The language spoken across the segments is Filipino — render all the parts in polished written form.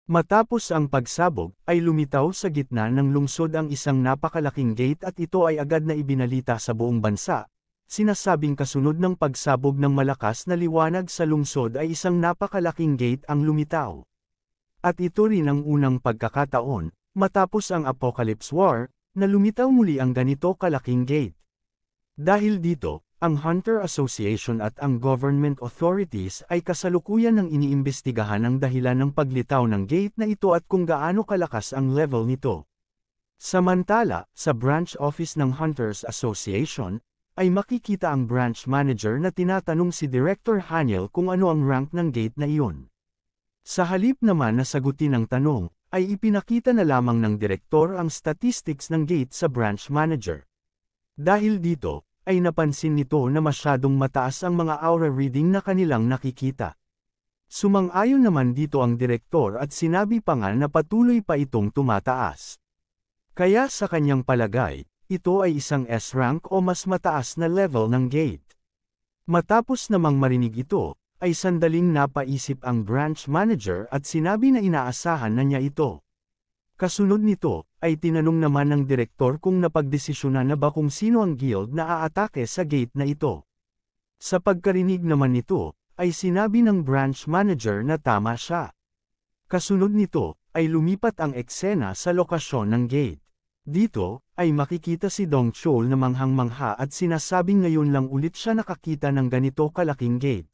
Matapos ang pagsabog, ay lumitaw sa gitna ng lungsod ang isang napakalaking gate at ito ay agad na ibinalita sa buong bansa. Sinasabing kasunod ng pagsabog ng malakas na liwanag sa lungsod ay isang napakalaking gate ang lumitaw. At ito rin ang unang pagkakataon, matapos ang Apocalypse War, na lumitaw muli ang ganito kalaking gate. Dahil dito, ang Hunter Association at ang government authorities ay kasalukuyan ng iniimbestigahan ang dahilan ng paglitaw ng gate na ito at kung gaano kalakas ang level nito. Samantala, sa branch office ng Hunters Association, ay makikita ang branch manager na tinatanong si Director Haniel kung ano ang rank ng gate na iyon. Sa halip naman na sagutin ang tanong, ay ipinakita na lamang ng direktor ang statistics ng gate sa branch manager. Dahil dito, ay napansin nito na masyadong mataas ang mga aura reading na kanilang nakikita. Sumang-ayon naman dito ang direktor at sinabi pa nga na patuloy pa itong tumataas. Kaya sa kanyang palagay, ito ay isang S-rank o mas mataas na level ng gate. Matapos namang marinig ito, ay sandaling napaisip ang branch manager at sinabi na inaasahan na niya ito. Kasunod nito, ay tinanong naman ng direktor kung napagdesisyonan na ba kung sino ang guild na aatake sa gate na ito. Sa pagkarinig naman nito, ay sinabi ng branch manager na tama siya. Kasunod nito, ay lumipat ang eksena sa lokasyon ng gate. Dito, ay makikita si Dong Chol na manghang-mangha at sinasabing ngayon lang ulit siya nakakita ng ganito kalaking gate.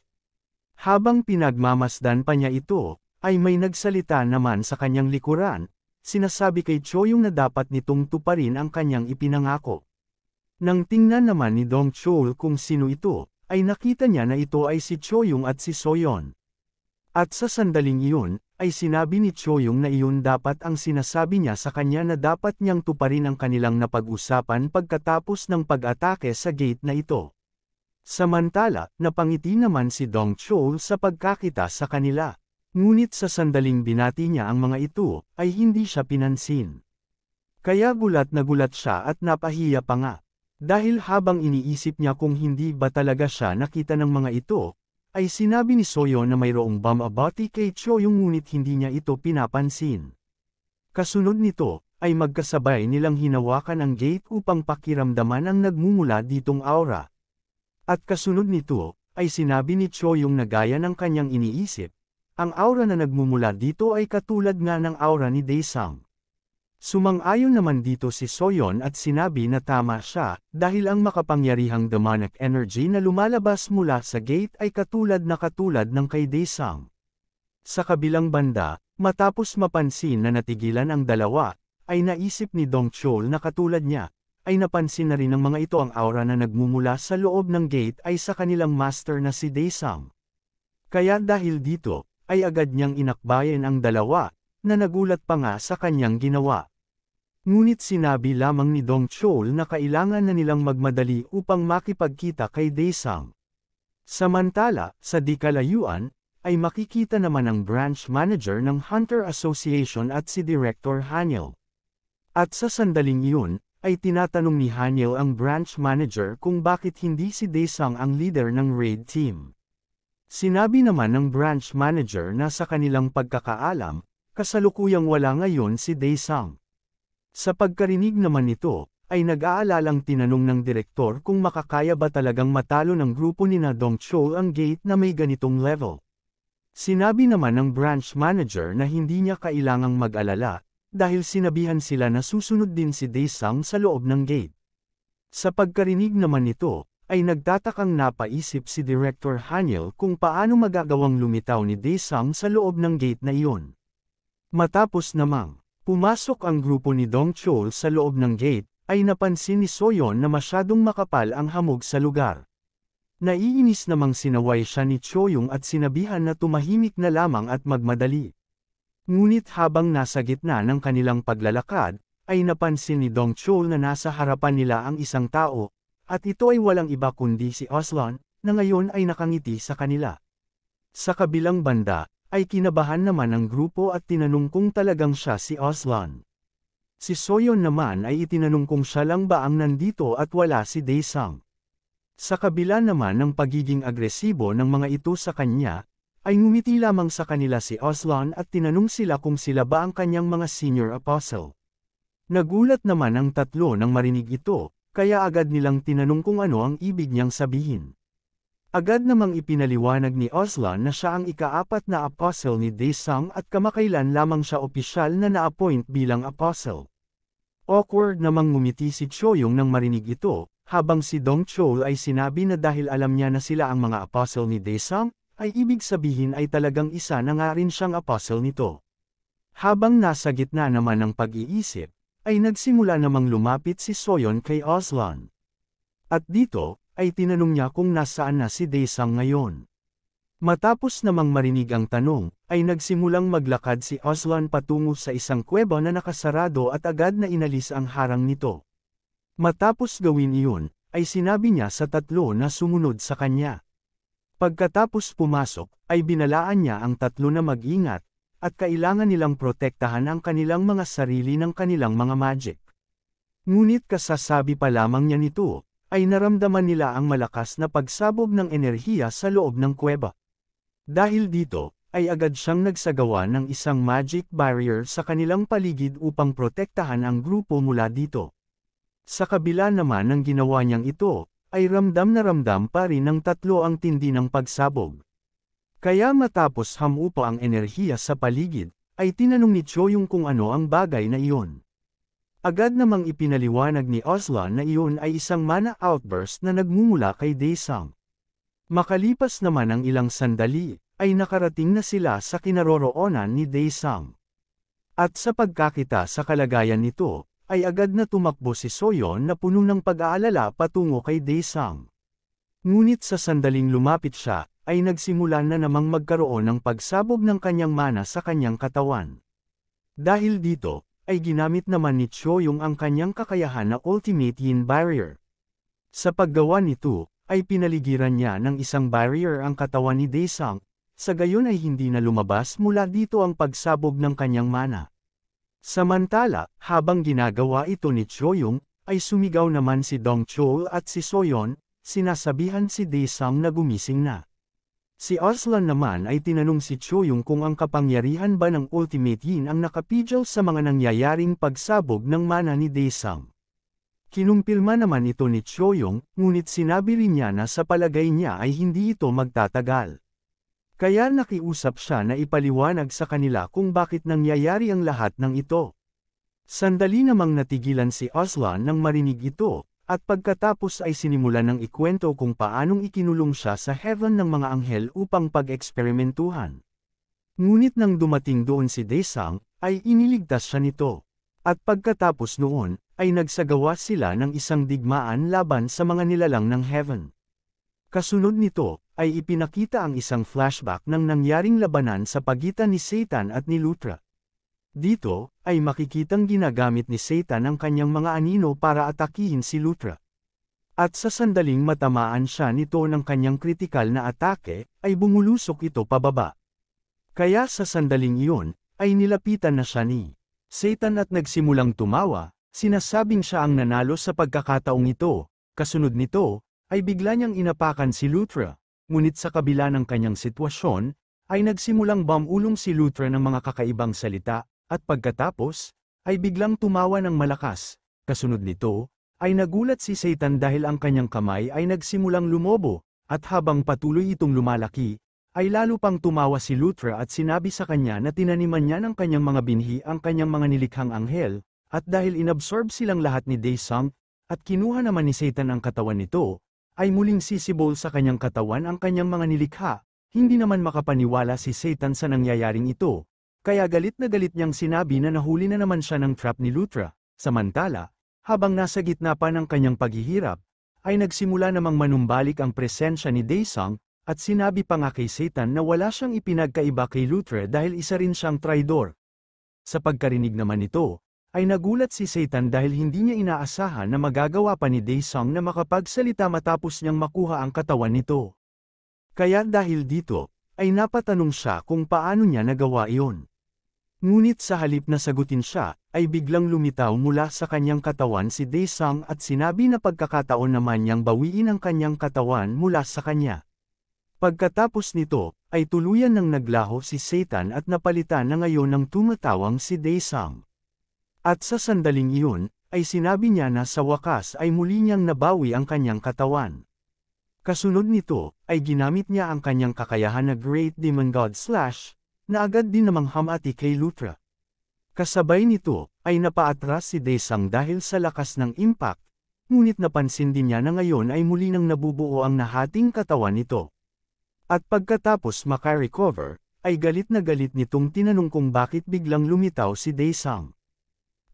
Habang pinagmamasdan pa niya ito, ay may nagsalita naman sa kanyang likuran. Sinasabi kay Choyong na dapat nitong tuparin ang kanyang ipinangako. Nang tingnan naman ni Dong Chol kung sino ito, ay nakita niya na ito ay si Choyong at si Soyeon. At sa sandaling iyon, ay sinabi ni Choyong na iyon dapat ang sinasabi niya sa kanya na dapat niyang tuparin ang kanilang napag-usapan pagkatapos ng pag-atake sa gate na ito. Samantala, napangiti naman si Dong Chol sa pagkakita sa kanila. Ngunit sa sandaling binati niya ang mga ito, ay hindi siya pinansin. Kaya gulat na gulat siya at napahiya pa nga. Dahil habang iniisip niya kung hindi ba talaga siya nakita ng mga ito, ay sinabi ni Soyeon na mayroong bumabati kay Choyong ngunit hindi niya ito pinapansin. Kasunod nito, ay magkasabay nilang hinawakan ang gate upang pakiramdaman ang nagmumula ditong aura. At kasunod nito, ay sinabi ni Choyong na gaya ng kanyang iniisip, ang aura na nagmumula dito ay katulad nga ng aura ni Daesung. Sumang-ayon naman dito si Soyeon at sinabi na tama siya, dahil ang makapangyarihang demonic energy na lumalabas mula sa gate ay katulad ng kay Daesung. Sa kabilang banda, matapos mapansin na natigilan ang dalawa, ay naisip ni Dong Chol na katulad niya, ay napansin na rin ng mga ito ang aura na nagmumula sa loob ng gate ay sa kanilang master na si Daesung. Kaya dahil dito, ay agad niyang inakbayan ang dalawa, na nagulat pa nga sa kanyang ginawa. Ngunit sinabi lamang ni Dong Chol na kailangan na nilang magmadali upang makipagkita kay Daesung. Samantala, sa di kalayuan, ay makikita naman ang branch manager ng Hunter Association at si Director Haniel. At sa sandaling iyon, ay tinatanong ni Haniel ang branch manager kung bakit hindi si Daesung ang leader ng raid team. Sinabi naman ng branch manager na sa kanilang pagkakaalam, kasalukuyang wala ngayon si Daesung. Sa pagkarinig naman nito, ay nag-aalalang tinanong ng direktor kung makakaya ba talagang matalo ng grupo ni na Dong Chol ang gate na may ganitong level. Sinabi naman ng branch manager na hindi niya kailangang mag-alala, dahil sinabihan sila na susunod din si Daesung sa loob ng gate. Sa pagkarinig naman nito, ay nagtatakang napaisip si Director Haniel kung paano magagawang lumitaw ni Daesung sa loob ng gate na iyon. Matapos namang pumasok ang grupo ni Dong Chol sa loob ng gate, ay napansin ni Soyeon na masyadong makapal ang hamog sa lugar. Naiinis namang sinaway siya ni Choyong at sinabihan na tumahimik na lamang at magmadali. Ngunit habang nasa gitna ng kanilang paglalakad, ay napansin ni Dong Chol na nasa harapan nila ang isang tao, at ito ay walang iba kundi si Oslon, na ngayon ay nakangiti sa kanila. Sa kabilang banda, ay kinabahan naman ang grupo at tinanong kung talagang siya si Oslon. Si Soyeon naman ay itinanong kung siya lang ba ang nandito at wala si Daesung. Sa kabila naman ng pagiging agresibo ng mga ito sa kanya, ay ngumiti lamang sa kanila si Aslan at tinanong sila kung sila ba ang kanyang mga senior apostle. Nagulat naman ang tatlo nang marinig ito, kaya agad nilang tinanong kung ano ang ibig niyang sabihin. Agad namang ipinaliwanag ni Aslan na siya ang ika-4 na apostle ni Daesung at kamakailan lamang siya opisyal na na-appoint bilang apostle. Awkward namang ngumiti si Choyong nang marinig ito, habang si Dongchul ay sinabi na dahil alam niya na sila ang mga apostle ni Daesung, ay ibig sabihin ay talagang isa na nga rin siyang apostle nito. Habang nasa gitna naman ng pag-iisip, ay nagsimula namang lumapit si Soyeon kay Aslan. At dito, ay tinanong niya kung nasaan na si Daesung ngayon. Matapos namang marinig ang tanong, ay nagsimulang maglakad si Aslan patungo sa isang kuweba na nakasarado at agad na inalis ang harang nito. Matapos gawin iyon, ay sinabi niya sa tatlo na sumunod sa kanya. Pagkatapos pumasok, ay binalaan niya ang tatlo na mag-ingat, at kailangan nilang protektahan ang kanilang mga sarili ng kanilang mga magic. Ngunit kasasabi pa lamang niya nito, ay naramdaman nila ang malakas na pagsabog ng enerhiya sa loob ng kuweba. Dahil dito, ay agad siyang nagsagawa ng isang magic barrier sa kanilang paligid upang protektahan ang grupo mula dito. Sa kabila naman ng ginawa niyang ito, ay ramdam na ramdam pa rin ng tatlo ang tindi ng pagsabog. Kaya matapos hamupa ang enerhiya sa paligid, ay tinanong ni Choyong kung ano ang bagay na iyon. Agad namang ipinaliwanag ni Aslan na iyon ay isang mana outburst na nagmumula kay Daesung. Makalipas naman ang ilang sandali, ay nakarating na sila sa kinaroroonan ni Daesung. At sa pagkakita sa kalagayan nito, ay agad na tumakbo si Soyeon na puno ng pag-aalala patungo kay Daesung. Ngunit sa sandaling lumapit siya, ay nagsimula na namang magkaroon ng pagsabog ng kanyang mana sa kanyang katawan. Dahil dito, ay ginamit naman ni Choyong ang kanyang kakayahan na Ultimate Yin Barrier. Sa paggawa nito, ay pinaligiran niya ng isang barrier ang katawan ni Daesung, sa gayon ay hindi na lumabas mula dito ang pagsabog ng kanyang mana. Samantala, habang ginagawa ito ni Choyong, ay sumigaw naman si Dongchul at si Soyeon, sinasabihan si Daesung na gumising na. Si Aslan naman ay tinanong si Choyong kung ang kapangyarihan ba ng Ultimate Yin ang nakapigil sa mga nangyayaring pagsabog ng mana ni Daesung. Kinumpirma naman ito ni Choyong, ngunit sinabi rin niya na sa palagay niya ay hindi ito magtatagal. Kaya nakiusap siya na ipaliwanag sa kanila kung bakit nangyayari ang lahat ng ito. Sandali namang natigilan si Aslan nang marinig ito, at pagkatapos ay sinimulan ng ikwento kung paanong ikinulong siya sa heaven ng mga anghel upang pag-eksperimentuhan. Ngunit nang dumating doon si Daesung, ay iniligtas siya nito. At pagkatapos noon, ay nagsagawa sila ng isang digmaan laban sa mga nilalang ng heaven. Kasunod nito, ay ipinakita ang isang flashback ng nangyaring labanan sa pagitan ni Satan at ni Luthra. Dito, ay makikitang ginagamit ni Satan ang kanyang mga anino para atakihin si Luthra. At sa sandaling matamaan siya nito ng kanyang kritikal na atake, ay bumulusok ito pababa. Kaya sa sandaling iyon, ay nilapitan na siya ni Satan at nagsimulang tumawa, sinasabing siya ang nanalo sa pagkakataong ito. Kasunod nito, ay bigla niyang inapakan si Luthra, ngunit sa kabila ng kanyang sitwasyon, ay nagsimulang bumulong si Luthra ng mga kakaibang salita, at pagkatapos, ay biglang tumawa ng malakas. Kasunod nito, ay nagulat si Satan dahil ang kanyang kamay ay nagsimulang lumobo, at habang patuloy itong lumalaki, ay lalo pang tumawa si Luthra at sinabi sa kanya na tinaniman niya ng kanyang mga binhi ang kanyang mga nilikhang anghel, at dahil inabsorb silang lahat ni Daesung, at kinuha naman ni Satan ang katawan nito, ay muling sisibol sa kanyang katawan ang kanyang mga nilikha. Hindi naman makapaniwala si Satan sa nangyayaring ito. Kaya galit na galit niyang sinabi na nahuli na naman siya ng trap ni Luthra. Samantala, habang nasa gitna pa ng kanyang paghihirap, ay nagsimula namang manumbalik ang presensya ni Daesung, at sinabi pa nga kay Satan na wala siyang ipinagkaiba kay Luthra dahil isa rin siyang traidor. Sa pagkarinig naman nito, ay nagulat si Satan dahil hindi niya inaasahan na magagawa pa ni Daesung na makapagsalita matapos niyang makuha ang katawan nito. Kaya dahil dito, ay napatanong siya kung paano niya nagawa iyon. Ngunit sa halip na sagutin siya, ay biglang lumitaw mula sa kanyang katawan si Daesung at sinabi na pagkakataon naman niyang bawiin ang kanyang katawan mula sa kanya. Pagkatapos nito, ay tuluyan ng naglaho si Satan at napalitan na ngayon ng tumatawang si Daesung. At sa sandaling iyon, ay sinabi niya na sa wakas ay muli niyang nabawi ang kanyang katawan. Kasunod nito, ay ginamit niya ang kanyang kakayahan na Great Demon God Slash, na agad din namang hamati kay Luthra. Kasabay nito, ay napaatras si Daesung dahil sa lakas ng impact, ngunit napansin din niya na ngayon ay muli nang nabubuo ang nahating katawan nito. At pagkatapos makarecover, ay galit na galit nitong tinanong kung bakit biglang lumitaw si Daesung.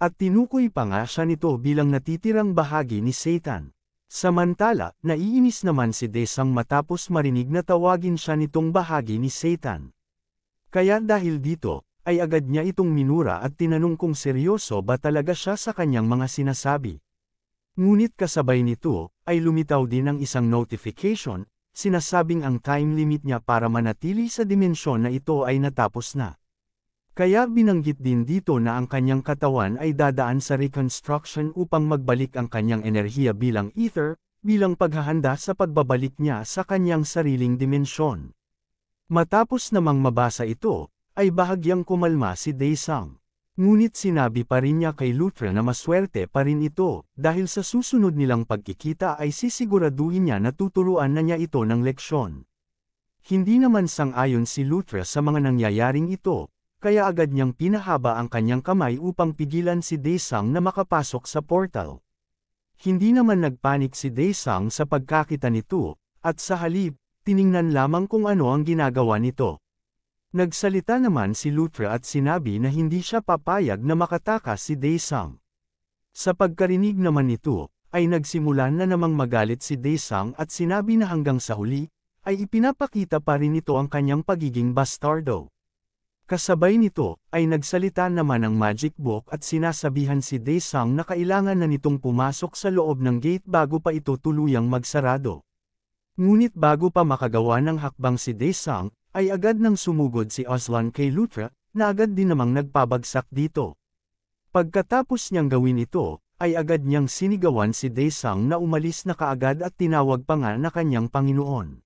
At tinukoy pa nga siya nito bilang natitirang bahagi ni Satan. Samantala, naiinis naman si Daesung matapos marinig na tawagin siya nitong bahagi ni Satan. Kaya dahil dito, ay agad niya itong minura at tinanong kung seryoso ba talaga siya sa kanyang mga sinasabi. Ngunit kasabay nito, ay lumitaw din ang isang notification, sinasabing ang time limit niya para manatili sa dimensyon na ito ay natapos na. Kaya binanggit din dito na ang kanyang katawan ay dadaan sa reconstruction upang magbalik ang kanyang enerhiya bilang ether, bilang paghahanda sa pagbabalik niya sa kanyang sariling dimensyon. Matapos namang mabasa ito, ay bahagyang kumalma si Daesung. Ngunit sinabi pa rin niya kay Luthra na maswerte pa rin ito, dahil sa susunod nilang pagkikita ay sisiguraduhin niya na tuturuan na niya ito ng leksyon. Hindi naman sang-ayon si Luthra sa mga nangyayaring ito, kaya agad niyang pinahaba ang kanyang kamay upang pigilan si Daesung na makapasok sa portal. Hindi naman nagpanik si Daesung sa pagkakita nito, at sa halip, tiningnan lamang kung ano ang ginagawa nito. Nagsalita naman si Luthra at sinabi na hindi siya papayag na makatakas si Daesung. Sa pagkarinig naman nito, ay nagsimulan na namang magalit si Daesung at sinabi na hanggang sa huli, ay ipinapakita pa rin ito ang kanyang pagiging bastardo. Kasabay nito, ay nagsalita naman ang Magic Book at sinasabihan si Daesung na kailangan na nitong pumasok sa loob ng gate bago pa ito tuluyang magsarado. Ngunit bago pa makagawa ng hakbang si Daesung, ay agad nang sumugod si Aslan kay Luthra, na agad din namang nagpabagsak dito. Pagkatapos niyang gawin ito, ay agad niyang sinigawan si Daesung na umalis na kaagad at tinawag pa nga na kanyang Panginoon.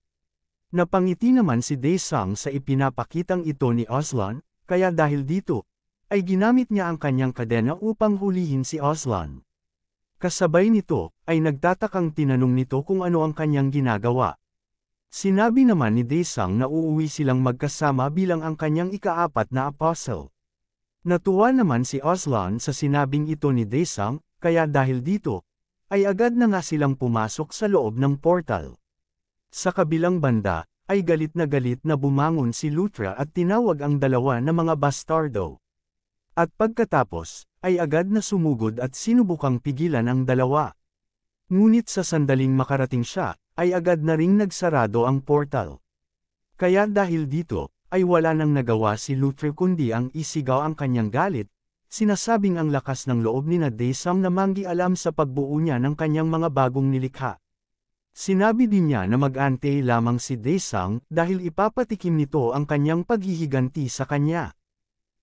Napangiti naman si Daesung sa ipinapakitang ito ni Aslan, kaya dahil dito, ay ginamit niya ang kanyang kadena upang hulihin si Aslan. Kasabay nito, ay nagtatakang tinanong nito kung ano ang kanyang ginagawa. Sinabi naman ni Daesung na uuwi silang magkasama bilang ang kanyang ika-4 na apostle. Natuwa naman si Aslan sa sinabing ito ni Daesung, kaya dahil dito, ay agad na nga silang pumasok sa loob ng portal. Sa kabilang banda, ay galit na bumangon si Luthra at tinawag ang dalawa na mga bastardo. At pagkatapos, ay agad na sumugod at sinubukang pigilan ang dalawa. Ngunit sa sandaling makarating siya, ay agad na ring nagsarado ang portal. Kaya dahil dito, ay wala nang nagawa si Luthra kundi ang isigaw ang kanyang galit, sinasabing ang lakas ng loob ni Daesung na manggialam sa pagbuo niya ng kanyang mga bagong nilikha. Sinabi din niya na mag-ante lamang si Daesung dahil ipapatikim nito ang kanyang paghihiganti sa kanya.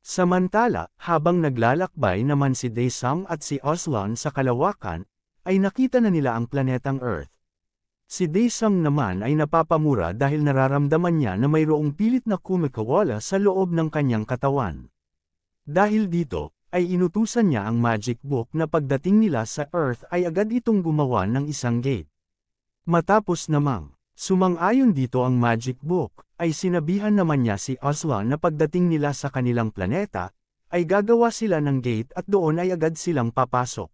Samantala, habang naglalakbay naman si Daesung at si Aslan sa kalawakan, ay nakita na nila ang planetang Earth. Si Daesung naman ay napapamura dahil nararamdaman niya na mayroong pilit na kumikawala sa loob ng kanyang katawan. Dahil dito, ay inutusan niya ang Magic Book na pagdating nila sa Earth ay agad itong gumawa ng isang gate. Matapos namang, sumang-ayon dito ang Magic Book, ay sinabihan naman niya si Aslan na pagdating nila sa kanilang planeta, ay gagawa sila ng gate at doon ay agad silang papasok.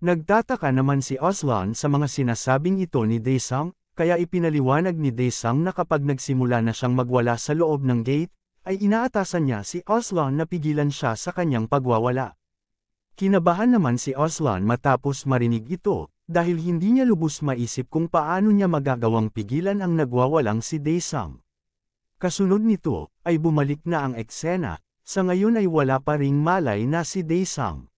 Nagtataka naman si Aslan sa mga sinasabing ito ni Daesung, kaya ipinaliwanag ni Daesung na kapag nagsimula na siyang magwala sa loob ng gate, ay inaatasan niya si Aslan na pigilan siya sa kanyang pagwawala. Kinabahan naman si Aslan matapos marinig ito, dahil hindi niya lubos maisip kung paano niya magagawang pigilan ang nagwawalang si Daesung. Kasunod nito, ay bumalik na ang eksena, sa ngayon ay wala pa ring malay na si Daesung.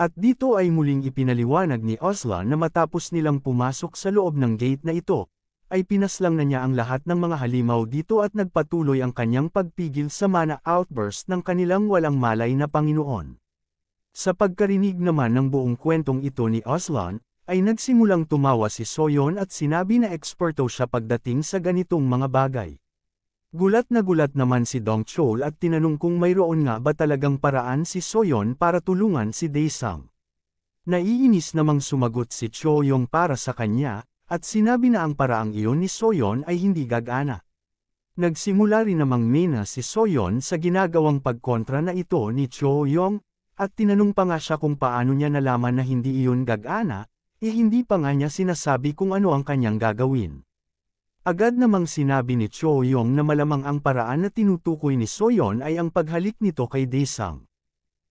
At dito ay muling ipinaliwanag ni Aslan na matapos nilang pumasok sa loob ng gate na ito, ay pinaslang na niya ang lahat ng mga halimaw dito at nagpatuloy ang kanyang pagpigil sa mana outburst ng kanilang walang malay na Panginoon. Sa pagkarinig naman ng buong kwentong ito ni Aslan, ay nagsimulang tumawa si Soyeon at sinabi na eksperto siya pagdating sa ganitong mga bagay. Gulat naman si Dongchul at tinanong kung mayroon nga ba talagang paraan si Soyeon para tulungan si Daesung. Naiinis namang sumagot si Choyong para sa kanya, at sinabi na ang paraang iyon ni Soyeon ay hindi gagana. Nagsimula rin namang mina si Soyeon sa ginagawang pagkontra na ito ni Choyong, at tinanong pa nga siya kung paano niya nalaman na hindi iyon gagana, hindi pa nga niya sinasabi kung ano ang kanyang gagawin. Agad namang sinabi ni Choyong na malamang ang paraan na tinutukoy ni Soyeon ay ang paghalik nito kay Daesung.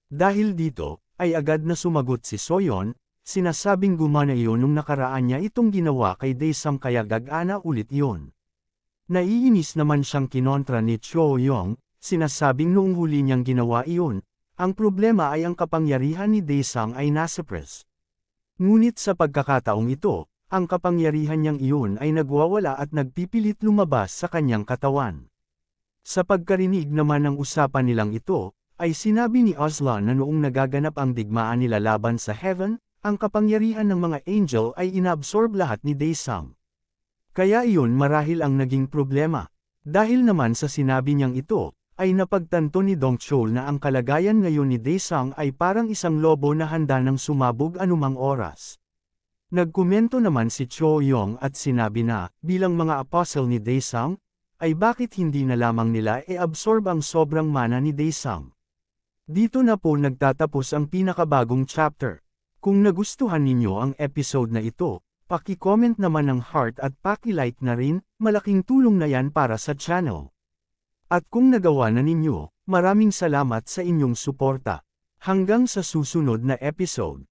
Dahil dito, ay agad na sumagot si Soyeon, sinasabing gumana iyon nung nakaraan niya itong ginawa kay Daesung kaya gagana ulit iyon. Naiinis naman siyang kinontra ni Choyong, sinasabing noong huli niyang ginawa iyon, ang problema ay ang kapangyarihan ni Daesung ay nasuppress. Ngunit sa pagkakataong ito, ang kapangyarihan niyang iyon ay nagwawala at nagpipilit lumabas sa kanyang katawan. Sa pagkarinig naman ng usapan nilang ito, ay sinabi ni Aslan na noong nagaganap ang digmaan nila laban sa Heaven, ang kapangyarihan ng mga angel ay inabsorb lahat ni Daesung. Kaya iyon marahil ang naging problema. Dahil naman sa sinabi niyang ito, ay napagtanto ni Dongchul na ang kalagayan ngayon ni Daesung ay parang isang lobo na handa ng sumabog anumang oras. Nagkomento naman si Choyong at sinabi na, bilang mga apostle ni Daesung, ay bakit hindi na lamang nila absorb ang sobrang mana ni Daesung. Dito na po nagtatapos ang pinakabagong chapter. Kung nagustuhan ninyo ang episode na ito, paki-comment naman ng heart at paki-like na rin, malaking tulong na yan para sa channel. At kung nagawa na ninyo, maraming salamat sa inyong suporta. Hanggang sa susunod na episode.